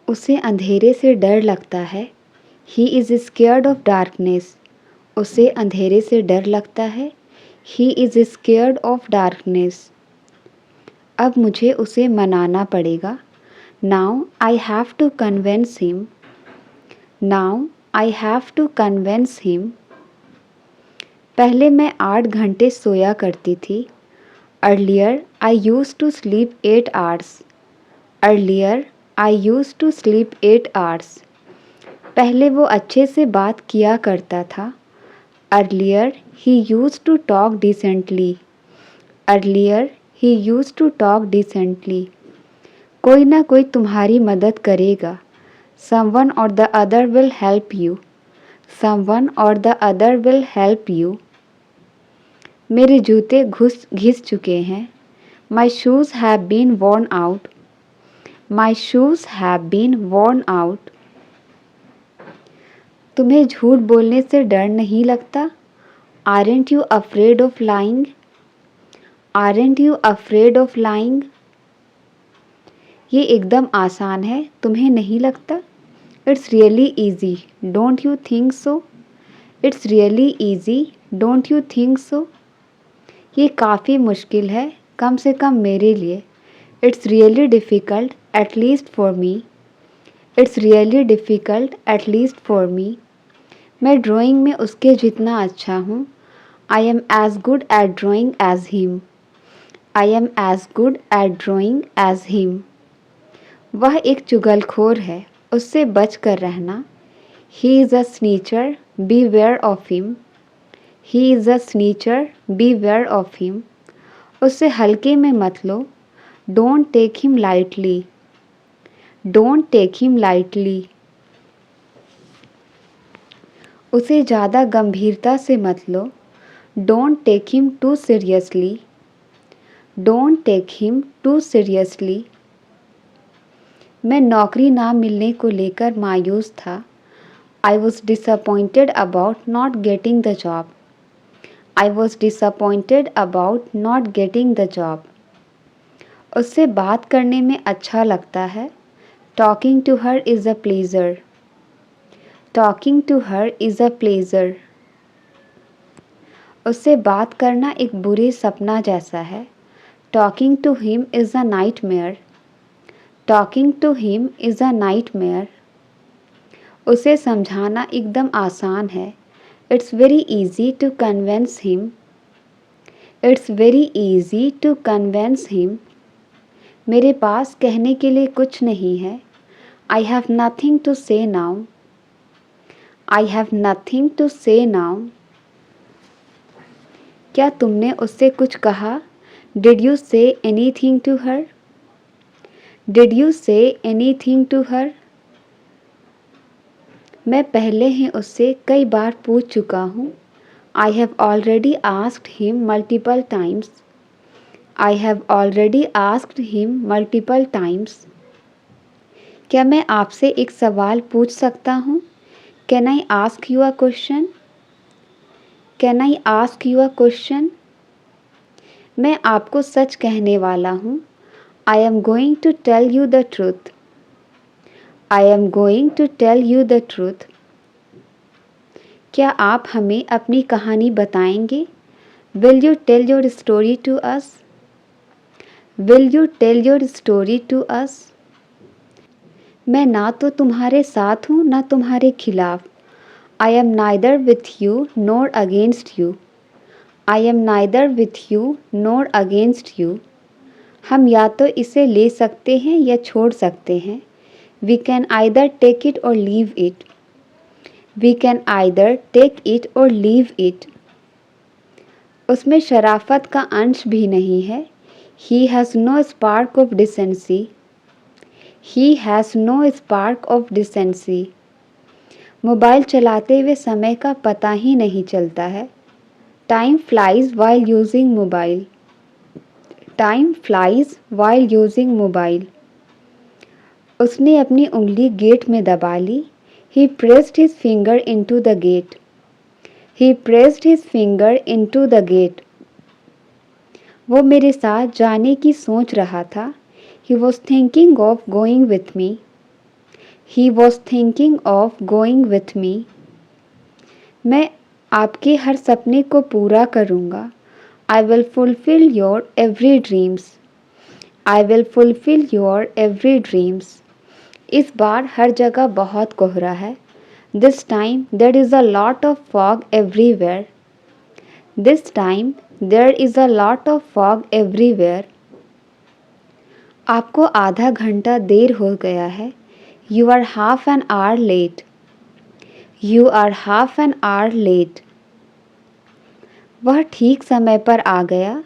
उसे अंधेरे से डर लगता है। He is scared of darkness. उसे अंधेरे से डर लगता है। He is scared of darkness. अब मुझे उसे मनाना पड़ेगा। Now I have to convince him. Now I have to convince him. पहले मैं 8 घंटे सोया करती थी। Earlier I used to sleep 8 hours. Earlier I used to sleep 8 hours. पहले वो अच्छे से बात किया करता था। Earlier he used to talk decently. Earlier he used to talk decently. कोई ना कोई तुम्हारी मदद करेगा। Someone or the other will help you. Someone or the other will help you. मेरे जूते घिस चुके हैं। My shoes have been worn out. My shoes have been worn out. तुम्हें झूठ बोलने से डर नहीं लगता? Aren't you afraid of lying? Aren't you afraid of lying? ये एकदम आसान है, तुम्हें नहीं लगता? It's really easy, don't you think so? It's really easy, don't you think so? ये काफ़ी मुश्किल है, कम से कम मेरे लिए। It's really difficult, at least for me. It's really difficult, at least for me. मैं ड्राइंग में उसके जितना अच्छा हूँ। I am as good at drawing as him. I am as good at drawing as him. वह एक चुगलखोर है, उससे बच कर रहना। He is a snitcher, beware of him. He is a snitcher, beware of him. उसे हल्के में मत लो। Don't take him lightly. Don't take him lightly. उसे ज़्यादा गंभीरता से मत लो। Don't take him too seriously. Don't take him too seriously. मैं नौकरी ना मिलने को लेकर मायूस था। I was disappointed about not getting the job. I was disappointed about not getting the job. उससे बात करने में अच्छा लगता है। Talking to her is a pleasure. Talking to her is a pleasure. उससे बात करना एक बुरे सपना जैसा है। Talking to him is a nightmare. Talking to him is a nightmare. उसे समझाना एकदम आसान है। It's very easy to convince him. It's very easy to convince him. मेरे पास कहने के लिए कुछ नहीं है। I have nothing to say now. I have nothing to say now. क्या तुमने उससे कुछ कहा? Did you say anything to her? Did you say anything to her? मैं पहले ही उससे कई बार पूछ चुका हूँ। I have already asked him multiple times. I have already asked him multiple times. क्या मैं आपसे एक सवाल पूछ सकता हूँ? Can I ask you a question? Can I ask you a question? मैं आपको सच कहने वाला हूँ। I am going to tell you the truth. I am going to tell you the truth. क्या आप हमें अपनी कहानी बताएंगे? Will you tell your story to us? Will you tell your story to us? मैं ना तो तुम्हारे साथ हूँ ना तुम्हारे खिलाफ। I am neither with you nor against you. I am neither with you nor against you. हम या तो इसे ले सकते हैं या छोड़ सकते हैं। We can either take it or leave it. We can either take it or leave it. उसमें शराफत का अंश भी नहीं है। He has no spark of decency. He has no spark of decency. Mobile चलाते हुए समय का पता ही नहीं चलता है। Time flies while using mobile. Time flies while using mobile. उसने अपनी उंगली गेट में दबा ली। He pressed his finger into the gate. He pressed his finger into the gate. वो मेरे साथ जाने की सोच रहा था। He was thinking of going with me. He was thinking of going with me. मैं आपके हर सपने को पूरा करूँगा. I will fulfill your every dreams. I will fulfill your every dreams. इस बार हर जगह बहुत कोहरा है. This time there is a lot of fog everywhere. This time there is a lot of fog everywhere. आपको आधा घंटा देर हो गया है. You are half an hour late. You are half an hour late. वह ठीक समय पर आ गया.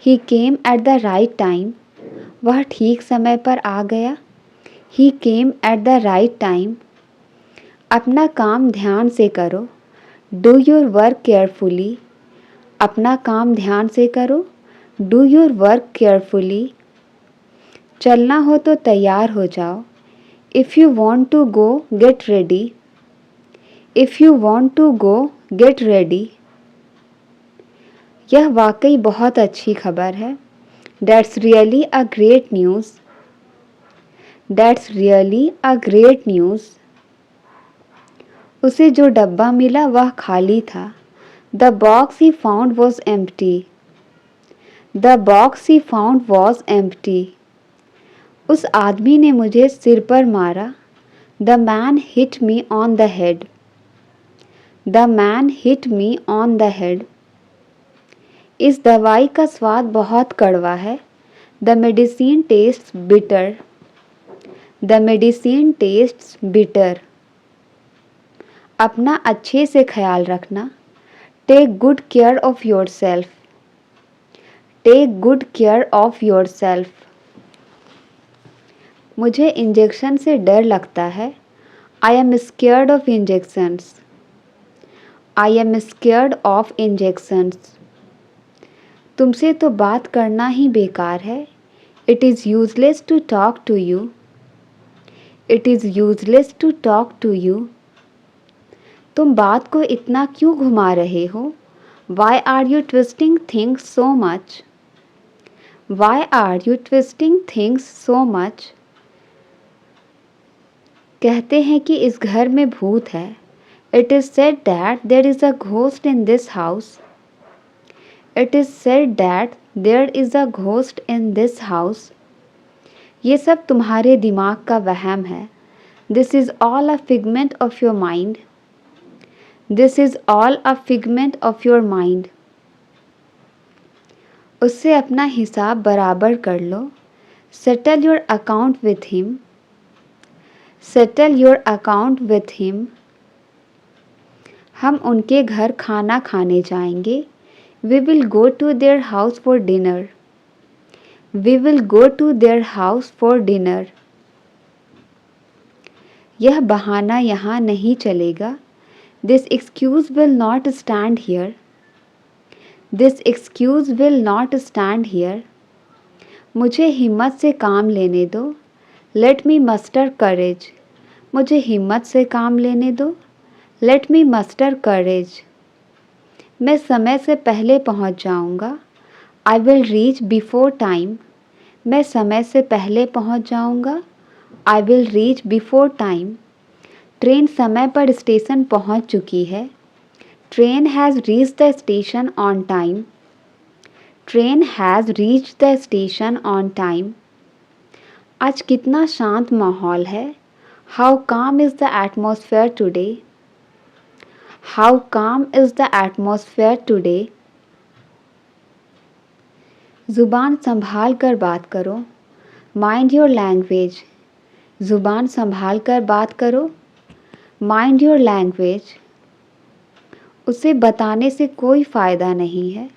He came at the right time. वह ठीक समय पर आ गया. He came at the right time. अपना काम ध्यान से करो. Do your work carefully. अपना काम ध्यान से करो. Do your work carefully. चलना हो तो तैयार हो जाओ. If you want to go, get ready. If you want to go, get ready. यह वाकई बहुत अच्छी खबर है. That's really a great news. That's really a great news. उसे जो डब्बा मिला वह खाली था. The box he found was empty. The box he found was empty. उस आदमी ने मुझे सिर पर मारा. The man hit me on the head. The man hit me on the head. इस दवाई का स्वाद बहुत कड़वा है. The medicine tastes bitter. The medicine tastes bitter. अपना अच्छे से ख्याल रखना. Take good care of yourself. Take good care of yourself. मुझे इंजेक्शन से डर लगता है. I am scared of injections. I am scared of injections. तुमसे तो बात करना ही बेकार है. It is useless to talk to you. It is useless to talk to you. तुम बात को इतना क्यों घुमा रहे हो? Why are you twisting things so much? Why are you twisting things so much? कहते हैं कि इस घर में भूत है. It is said that there is a ghost in this house. It is said that there is a ghost in this house. ये सब तुम्हारे दिमाग का वहम है. This is all a figment of your mind. This is all a figment of your mind. उससे अपना हिसाब बराबर कर लो. Settle your account with him. Settle your account with him. हम उनके घर खाना खाने जाएंगे. We will go to their house for dinner. We will go to their house for dinner. यह बहाना यहाँ नहीं चलेगा. This excuse will not stand here. This excuse will not stand here. मुझे हिम्मत से काम लेने दो. Let me muster courage. मुझे हिम्मत से काम लेने दो. Let me muster courage. मैं समय से पहले पहुंच जाऊंगा. I will reach before time. मैं समय से पहले पहुंच जाऊंगा. I will reach before time. Train समय पर स्टेशन पहुंच चुकी है. Train has reached the station on time. Train has reached the station on time. आज कितना शांत माहौल है. How calm is the atmosphere today. How calm is the atmosphere today. ज़ुबान संभाल कर बात करो. Mind your language. ज़ुबान संभाल कर बात करो. Mind your language. उसे बताने से कोई फ़ायदा नहीं है.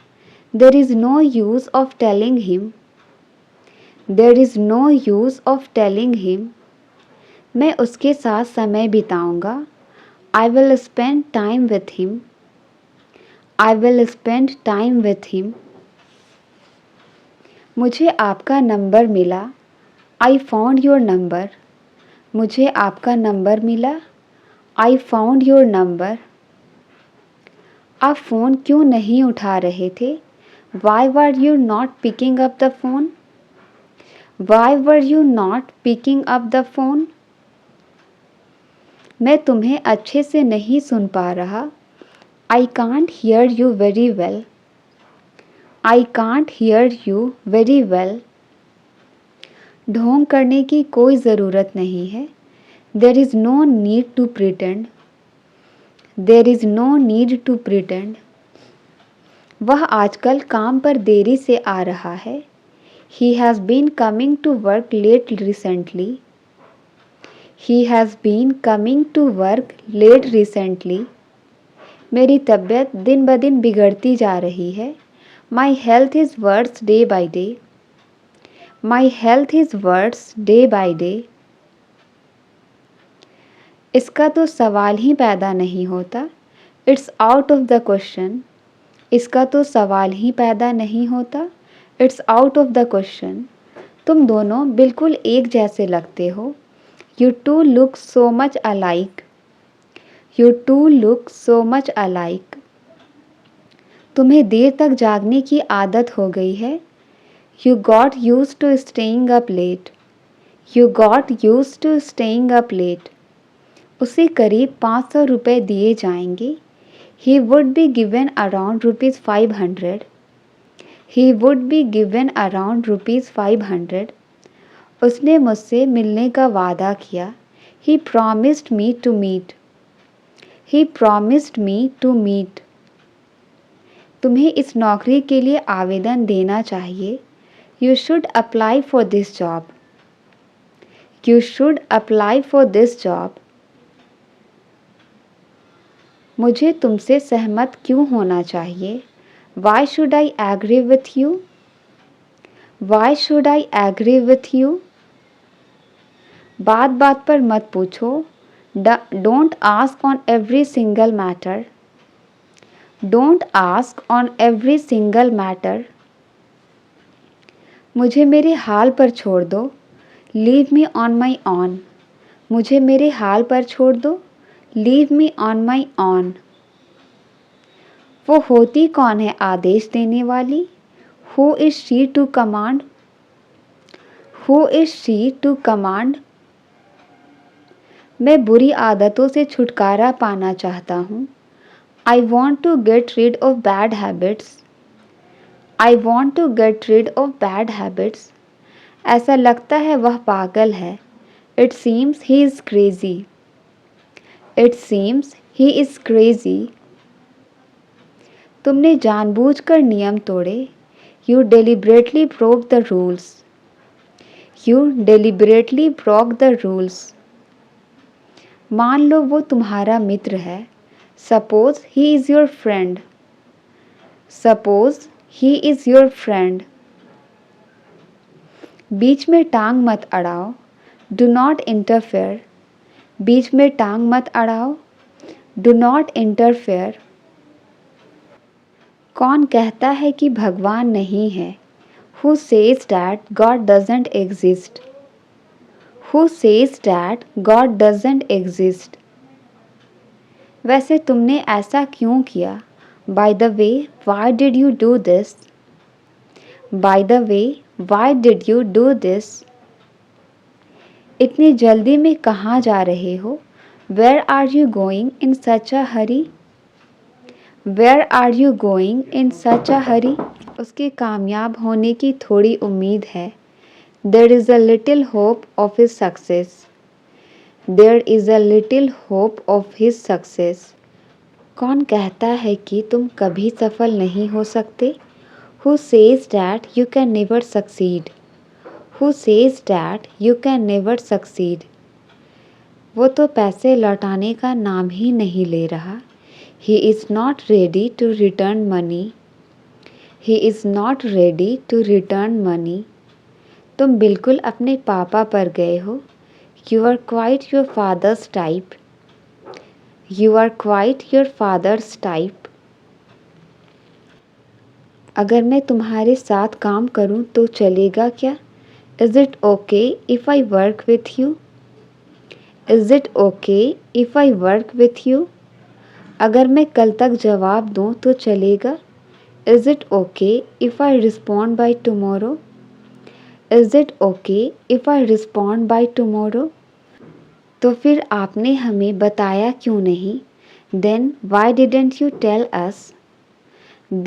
There is no use of telling him. There is no use of telling him. मैं उसके साथ समय बिताऊंगा. I will spend time with him. I will spend time with him. मुझे आपका नंबर मिला. I found your number. मुझे आपका number मिला. I found your number. आप फ़ोन क्यों नहीं उठा रहे थे? Why were you not picking up the phone? Why were you not picking up the phone? मैं तुम्हें अच्छे से नहीं सुन पा रहा। I can't hear you very well. I can't hear you very well. ढोंग करने की कोई ज़रूरत नहीं है। There is no need to pretend. There is no need to pretend. वह आजकल काम पर देरी से आ रहा है। He has been coming to work late recently. He has been coming to work late recently. मेरी तबीयत दिन ब दिन बिगड़ती जा रही है। My health is worse day by day. My health is worse day by day. इसका तो सवाल ही पैदा नहीं होता। It's out of the question. इसका तो सवाल ही पैदा नहीं होता। It's out of the question. तुम दोनों बिल्कुल एक जैसे लगते हो। You two look so much alike. You two look so much alike. तुम्हें देर तक जागने की आदत हो गई है। You got used to staying up late. You got used to staying up late. उसे करीब 500 रुपये दिए जाएंगे। He would be given around ₹500. He would be given around ₹500. उसने मुझसे मिलने का वादा किया। He promised me to meet. He promised me to meet. तुम्हें इस नौकरी के लिए आवेदन देना चाहिए। You should apply for this job. You should apply for this job. मुझे तुमसे सहमत क्यों होना चाहिए? Why should I agree with you? Why should I agree with you? बात बात पर मत पूछो। Don't ask on every single matter. Don't ask on every single matter. मुझे मेरे हाल पर छोड़ दो। Leave me on my own. मुझे मेरे हाल पर छोड़ दो। Leave me on my own. वो होती कौन है आदेश देने वाली? Who is she to command? Who is she to command? मैं बुरी आदतों से छुटकारा पाना चाहता हूँ। I want to get rid of bad habits. I want to get rid of bad habits. ऐसा लगता है वह पागल है। It seems he is crazy. It seems he is crazy. तुमने जानबूझकर नियम तोड़े। You deliberately broke the rules. You deliberately broke the rules. मान लो वो तुम्हारा मित्र है। Suppose he is your friend. Suppose he is your friend. बीच में टांग मत अड़ाओ। Do not interfere. बीच में टांग मत अड़ाओ। Do not interfere. कौन कहता है कि भगवान नहीं है? Who says that God doesn't exist? Who says that God doesn't exist? वैसे तुमने ऐसा क्यों किया? By the way, why did you do this? By the way, why did you do this? इतनी जल्दी में कहाँ जा रहे हो? Where are you going in such a hurry? Where are you going in such a hurry? उसके कामयाब होने की थोड़ी उम्मीद है। There is a little hope of his success. There is a little hope of his success. कौन कहता है कि तुम कभी सफल नहीं हो सकते? Who says that you can never succeed? Who says that you can never succeed? वो तो पैसे लौटाने का नाम ही नहीं ले रहा। He is not ready to return money. He is not ready to return money. तुम बिल्कुल अपने पापा पर गए हो। You are quite your father's type. You are quite your father's type. अगर मैं तुम्हारे साथ काम करूं तो चलेगा क्या? Is it okay if I work with you? Is it okay if I work with you? अगर मैं कल तक जवाब दूं तो चलेगा? Is it okay if I respond by tomorrow? Is it okay if I respond by tomorrow? तो फिर आपने हमें बताया क्यों नहीं? Then why didn't you tell us?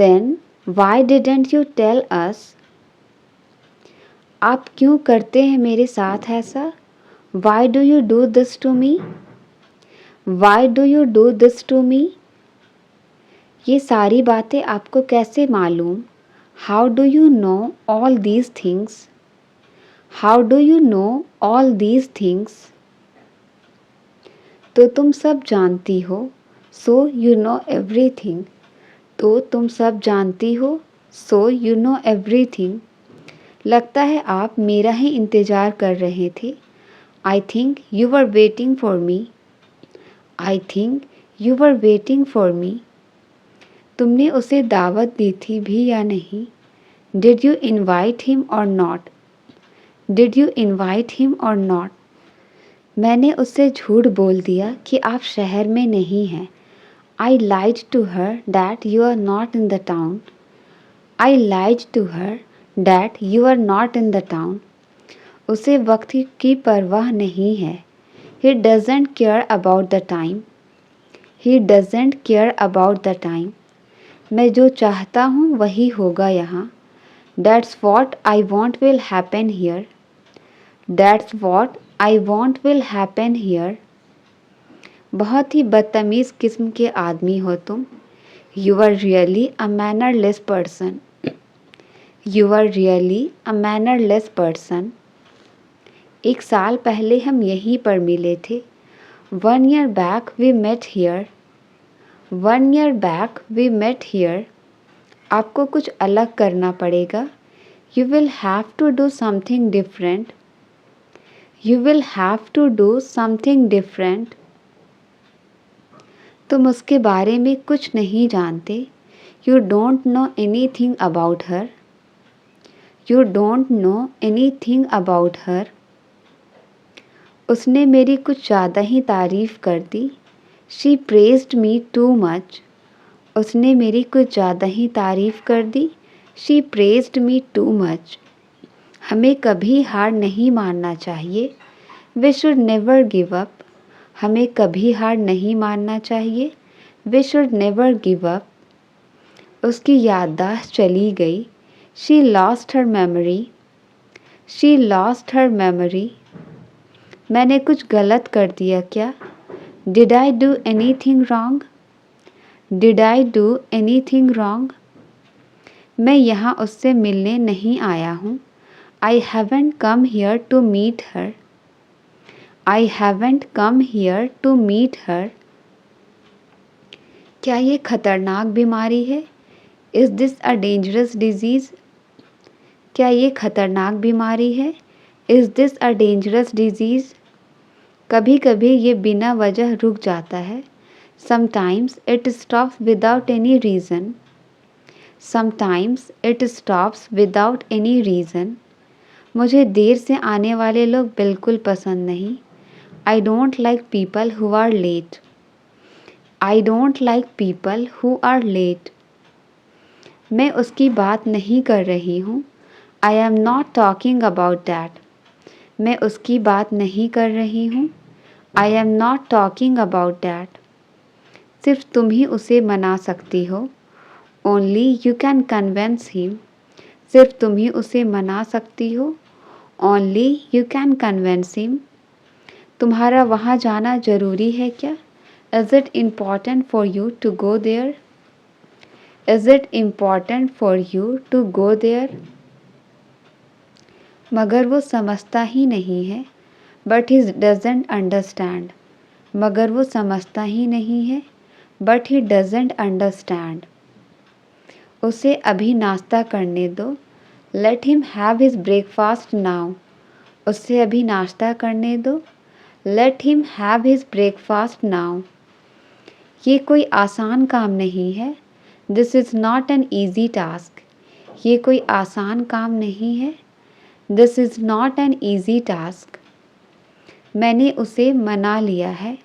Then why didn't you tell us? आप क्यों करते हैं मेरे साथ ऐसा? Why do you do this to me? Why do you do this to me? ये सारी बातें आपको कैसे मालूम? How do you know all these things? How do you know all these things? तो तुम सब जानती हो, so you know everything. तो तुम सब जानती हो, so you know everything. लगता है आप मेरा ही इंतज़ार कर रहे थे. I think you were waiting for me. I think you were waiting for me. तुमने उसे दावत दी थी भी या नहीं? Did you invite him or not? Did you invite him or not? मैंने उससे झूठ बोल दिया कि आप शहर में नहीं हैं. I lied to her that you are not in the town. I lied to her that you are not in the town. उसे वक्त की परवाह नहीं है. He doesn't care about the time. He doesn't care about the time. मैं जो चाहता हूँ वही होगा यहाँ. That's what I want will happen here. That's what I want will happen here. बहुत ही बदतमीज़ किस्म के आदमी हो तुम. You are really a mannerless person. You are really a mannerless person. 1 साल पहले हम यहीं पर मिले थे. 1 year back we met here. 1 year back we met here. आपको कुछ अलग करना पड़ेगा. You will have to do something different. You will have to do something different. तुम उसके बारे में कुछ नहीं जानते. You don't know anything about her. You don't know anything about her. उसने मेरी कुछ ज़्यादा ही तारीफ़ कर दी. She praised me too much. उसने मेरी कुछ ज़्यादा ही तारीफ़ कर दी. She praised me too much. हमें कभी हार नहीं मानना चाहिए. We should never give up. हमें कभी हार नहीं मानना चाहिए. We should never give up. उसकी याददाश्त चली गई. She lost her memory. She lost her memory. मैंने कुछ गलत कर दिया क्या? Did I do anything wrong? Did I do anything wrong? मैं यहाँ उससे मिलने नहीं आया हूँ. I haven't come here to meet her. I haven't come here to meet her. क्या ये खतरनाक बीमारी है? Is this a dangerous disease? क्या ये खतरनाक बीमारी है? Is this a dangerous disease? कभी कभी ये बिना वजह रुक जाता है. Sometimes it stops without any reason. Sometimes it stops without any reason. मुझे देर से आने वाले लोग बिल्कुल पसंद नहीं. I don't like people who are late. I don't like people who are late. मैं उसकी बात नहीं कर रही हूँ. I am not talking about that. मैं उसकी बात नहीं कर रही हूँ. I am not talking about that. सिर्फ तुम ही उसे मना सकती हो. Only you can convince him. सिर्फ तुम ही उसे मना सकती हो. Only you can convince him. तुम्हारा वहाँ जाना ज़रूरी है क्या? Is it important for you to go there? Is it important for you to go there? मगर वो समझता ही नहीं है. But he doesn't understand. मगर वो समझता ही नहीं है. But he doesn't understand. उसे अभी नाश्ता करने दो. Let him have his breakfast now. उसे अभी नाश्ता करने दो. Let him have his breakfast now. ये कोई आसान काम नहीं है. This is not an easy task. ये कोई आसान काम नहीं है. This is not an easy task. मैंने उसे मना लिया है.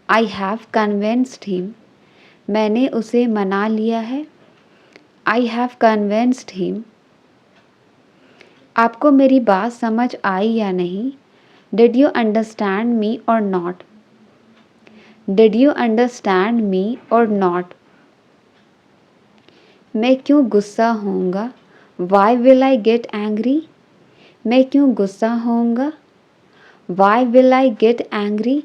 I have convinced him. मैंने उसे मना लिया है. I have convinced him. आपको मेरी बात समझ आई या नहीं? Did you understand me or not? Did you understand me or not? मैं क्यों गुस्सा होऊंगा? Why will I get angry? मैं क्यों गुस्सा होऊंगा? Why will I get angry?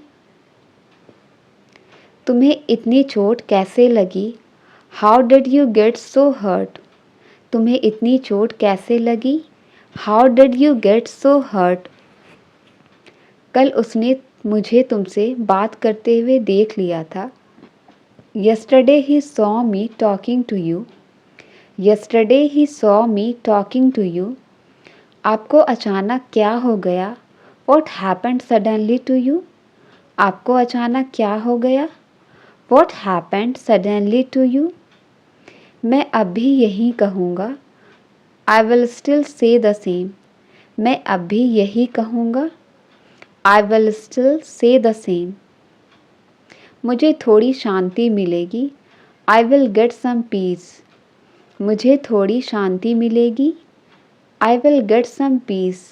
तुम्हें इतनी चोट कैसे लगी? How did you get so hurt? तुम्हें इतनी चोट कैसे लगी? How did you get so hurt? कल उसने मुझे तुमसे बात करते हुए देख लिया था. Yesterday he saw me talking to you. Yesterday he saw me talking to you. आपको अचानक क्या हो गया? What happened suddenly to you? आपको अचानक क्या हो गया? What happened suddenly to you? मैं अब भी यही कहूँगा. I will still say the same. मैं अब भी यही कहूँगा. I will still say the same. मुझे थोड़ी शांति मिलेगी. I will get some peace. मुझे थोड़ी शांति मिलेगी. I will get some peace.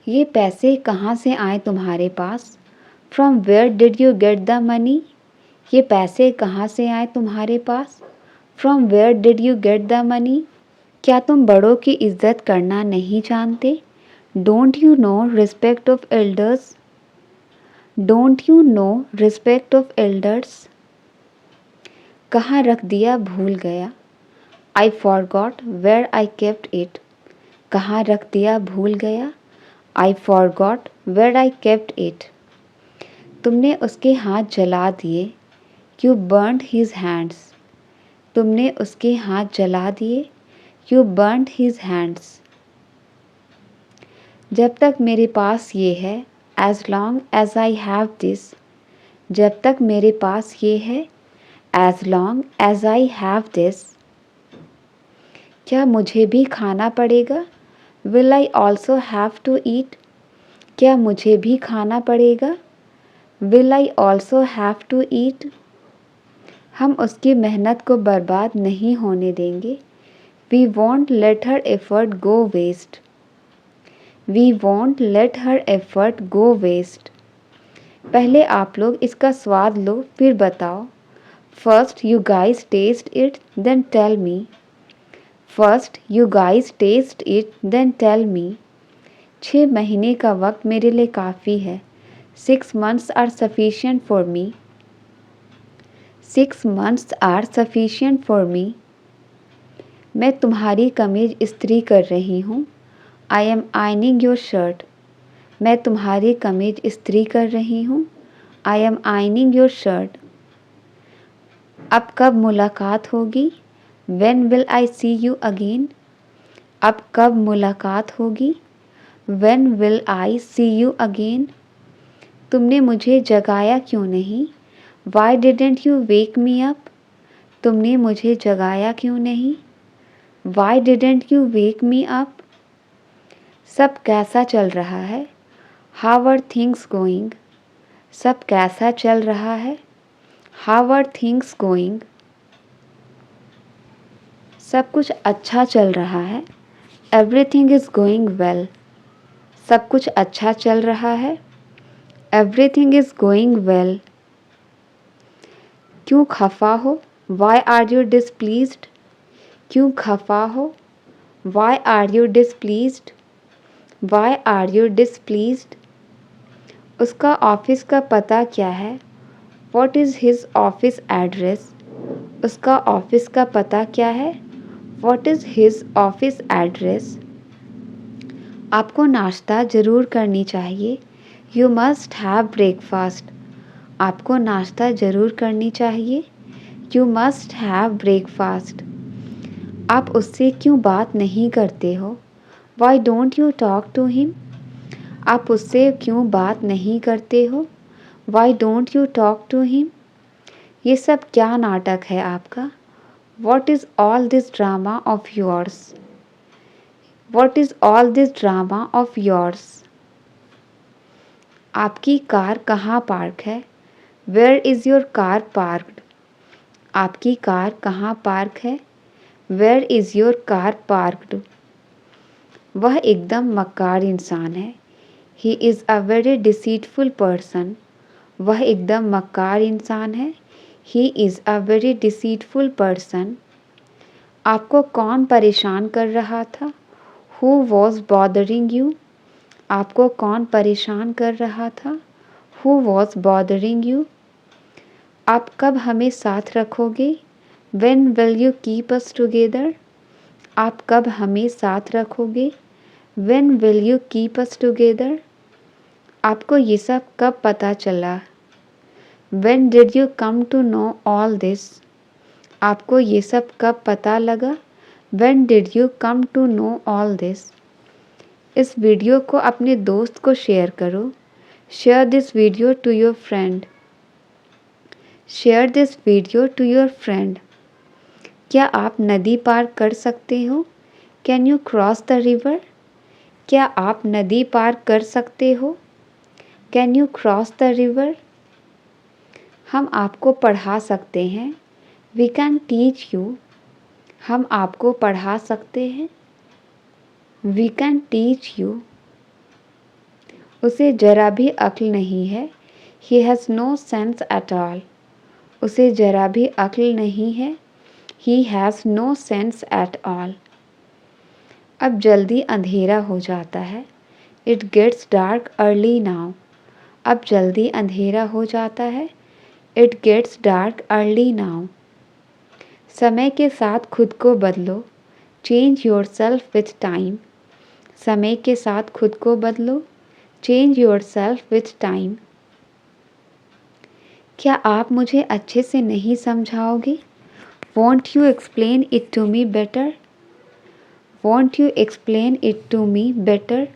ये पैसे कहाँ से आए तुम्हारे पास? From where did you get the money? ये पैसे कहाँ से आए तुम्हारे पास? From where did you get the money? क्या तुम बड़ों की इज्जत करना नहीं जानते? Don't you know respect of elders? Don't you know respect of elders? कहाँ रख दिया भूल गया. I forgot where I kept it. कहाँ रख दिया भूल गया. I forgot where I kept it. तुमने उसके हाथ जला दिए. You burned his hands. तुमने उसके हाथ जला दिए. You burned his hands. जब तक मेरे पास ये है. As long as I have this. जब तक मेरे पास ये है. As long as I have this. क्या मुझे भी खाना पड़ेगा? Will I also have to eat? क्या मुझे भी खाना पड़ेगा? Will I also have to eat? हम उसकी मेहनत को बर्बाद नहीं होने देंगे. We won't let her effort go waste. We won't let her effort go waste. पहले आप लोग इसका स्वाद लो फिर बताओ. First you guys taste it then tell me. First you guys taste it then tell me. 6 महीने का वक्त मेरे लिए काफ़ी है. 6 months are sufficient for me. 6 months are sufficient for me. मैं तुम्हारी कमीज इस्त्री कर रही हूँ. I am ironing your shirt. मैं तुम्हारी कमीज इस्त्री कर रही हूँ. I am ironing your shirt. अब कब मुलाकात होगी? When will I see you again? अब कब मुलाकात होगी? When will I see you again? तुमने मुझे जगाया क्यों नहीं? Why didn't you wake me up? तुमने मुझे जगाया क्यों नहीं? Why didn't you wake me up? सब कैसा चल रहा है? How are things going? सब कैसा चल रहा है? How are things going? सब कुछ अच्छा चल रहा है. Everything is going well. सब कुछ अच्छा चल रहा है. Everything is going well. क्यों खफा हो? Why are you displeased? क्यों खफा हो? Why are you displeased? Why are you displeased? उसका ऑफिस का पता क्या है? What is his office address? उसका ऑफिस का पता क्या है? What is his office address? आपको नाश्ता ज़रूर करनी चाहिए. You must have breakfast. आपको नाश्ता ज़रूर करनी चाहिए. You must have breakfast. आप उससे क्यों बात नहीं करते हो? Why don't you talk to him? आप उससे क्यों बात नहीं करते हो? Why don't you talk to him? ये सब क्या नाटक है आपका? What is all this drama of yours? What is all this drama of yours? आपकी कार कहाँ पार्क है? Where is your car parked? आपकी कार कहाँ पार्क है? Where is your car parked? वह एकदम मक्कार इंसान है। He is a very deceitful person. वह एकदम मक्कार इंसान है। He is a very deceitful person. आपको कौन परेशान कर रहा था? Who was bothering you? आपको कौन परेशान कर रहा था? Who was bothering you? आप कब हमें साथ रखोगे? When will you keep us together? आप कब हमें साथ रखोगे? When will you keep us together? आपको ये सब कब पता चला? When did you come to know all this? आपको ये सब कब पता लगा? When did you come to know all this? इस वीडियो को अपने दोस्त को शेयर करो। Share this video to your friend. Share this video to your friend. क्या आप नदी पार कर सकते हो? Can you cross the river? क्या आप नदी पार कर सकते हो? Can you cross the river? हम आपको पढ़ा सकते हैं। We can teach you. हम आपको पढ़ा सकते हैं। We can teach you. उसे जरा भी अक्ल नहीं है। He has no sense at all. उसे जरा भी अक्ल नहीं है। He has no sense at all. अब जल्दी अंधेरा हो जाता है। It gets dark early now. अब जल्दी अंधेरा हो जाता है। It gets dark early now. समय के साथ खुद को बदलो। Change yourself with time. समय के साथ खुद को बदलो। Change yourself with time. क्या आप मुझे अच्छे से नहीं समझाओगे? Won't you explain it to me better? Won't you explain it to me better?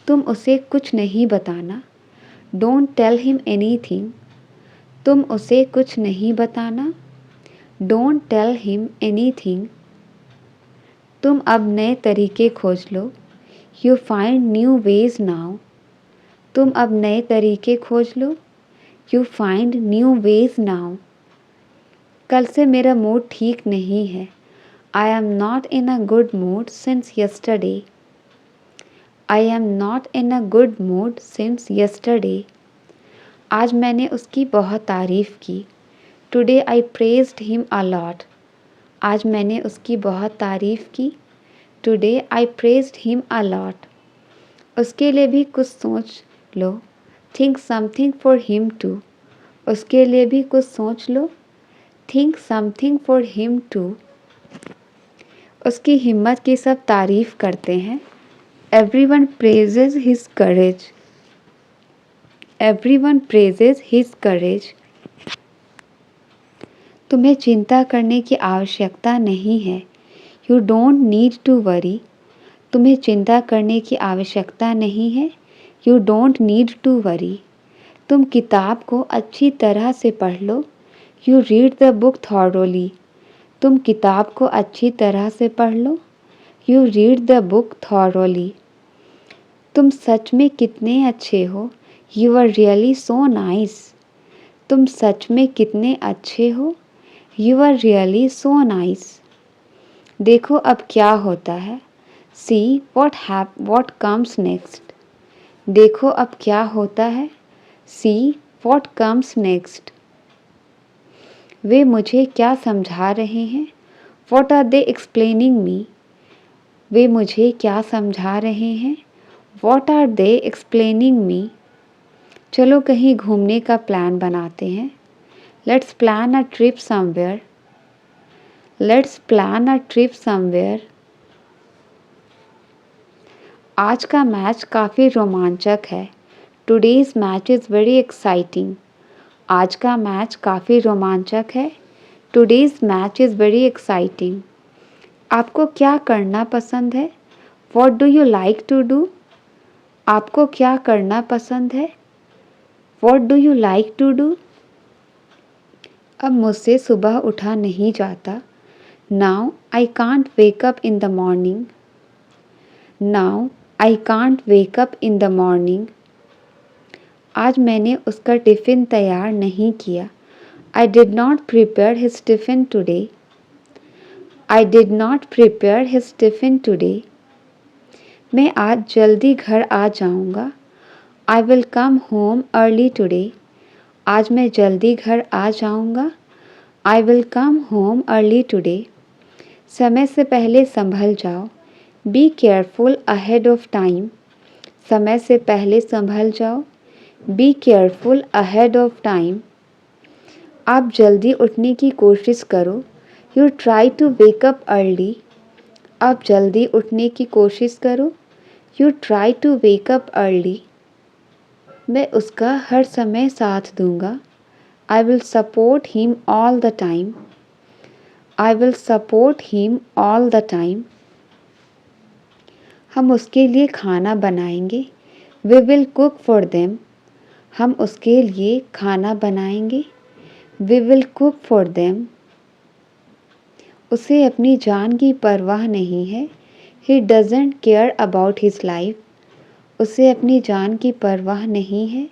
तुम उसे कुछ नहीं बताना। Don't tell him anything. तुम उसे कुछ नहीं बताना। Don't tell him anything. तुम अब नए तरीके खोज लो। You find new ways now. तुम अब नए तरीके खोज लो। You find new ways now. कल से मेरा मूड ठीक नहीं है। I am not in a good mood since yesterday. I am not in a good mood since yesterday. आज मैंने उसकी बहुत तारीफ़ की। Today I praised him a lot. आज मैंने उसकी बहुत तारीफ़ की। Today I praised him a lot. उसके लिए भी कुछ सोच लो। Think something for him too. उसके लिए भी कुछ सोच लो। Think something for him too. उसकी हिम्मत की सब तारीफ़ करते हैं। Everyone praises his courage. Everyone praises his courage. तुम्हें चिंता करने की आवश्यकता नहीं है। You don't need to worry. तुम्हें चिंता करने की आवश्यकता नहीं है। You don't need to worry. तुम किताब को अच्छी तरह से पढ़ लो। You read the book thoroughly. तुम किताब को अच्छी तरह से पढ़ लो। You read the book thoroughly. तुम सच में कितने अच्छे हो। You are really so nice. तुम सच में कितने अच्छे हो। You are really so nice. देखो अब क्या होता है। See what comes next. देखो अब क्या होता है। See what comes next. वे मुझे क्या समझा रहे हैं। What are they explaining me? वे मुझे क्या समझा रहे हैं। What are they explaining me? चलो कहीं घूमने का प्लान बनाते हैं। Let's plan a trip somewhere. Let's plan a trip somewhere. आज का मैच काफ़ी रोमांचक है। Today's match is very exciting. आज का मैच काफ़ी रोमांचक है। Today's match is very exciting. आपको क्या करना पसंद है। What do you like to do? आपको क्या करना पसंद है। What do you like to do? अब मुझसे सुबह उठा नहीं जाता। Now I can't wake up in the morning. Now I can't wake up in the morning. आज मैंने उसका टिफ़िन तैयार नहीं किया। I did not prepare his tiffin today. I did not prepare his tiffin today. मैं आज जल्दी घर आ जाऊंगा। I will come home early today. आज मैं जल्दी घर आ जाऊंगा। I will come home early today. समय से पहले संभल जाओ। Be careful ahead of time. समय से पहले संभल जाओ। Be careful ahead of time. आप जल्दी उठने की कोशिश करो। You try to wake up early. आप जल्दी उठने की कोशिश करो। You try to wake up early. मैं उसका हर समय साथ दूंगा। I will support him all the time. I will support him all the time. हम उसके लिए खाना बनाएंगे। We will cook for them. हम उसके लिए खाना बनाएंगे। We will cook for them. उसे अपनी जान की परवाह नहीं है। He doesn't care about his life. उसे अपनी जान की परवाह नहीं है।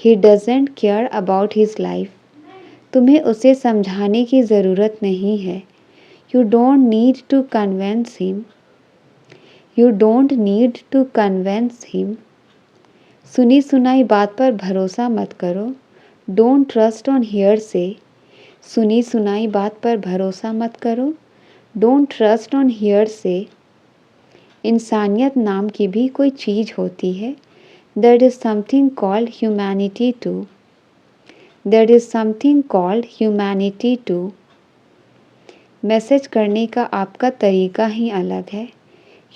He doesn't care about his life. तुम्हें उसे समझाने की ज़रूरत नहीं है। You don't need to convince him. You don't need to convince him. सुनी सुनाई बात पर भरोसा मत करो। डोंट ट्रस्ट ऑन हियर से। सुनी सुनाई बात पर भरोसा मत करो। डोंट ट्रस्ट ऑन हियर से। इंसानियत नाम की भी कोई चीज़ होती है। There is something called humanity too. There is something called humanity too. Message करने का आपका तरीका ही अलग है।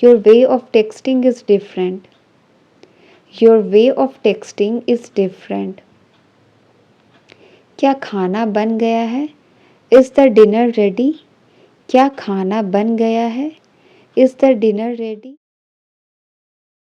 Your way of texting is different. Your way of texting is different. क्या खाना बन गया है? Is the dinner ready? क्या खाना बन गया है? Is the dinner ready?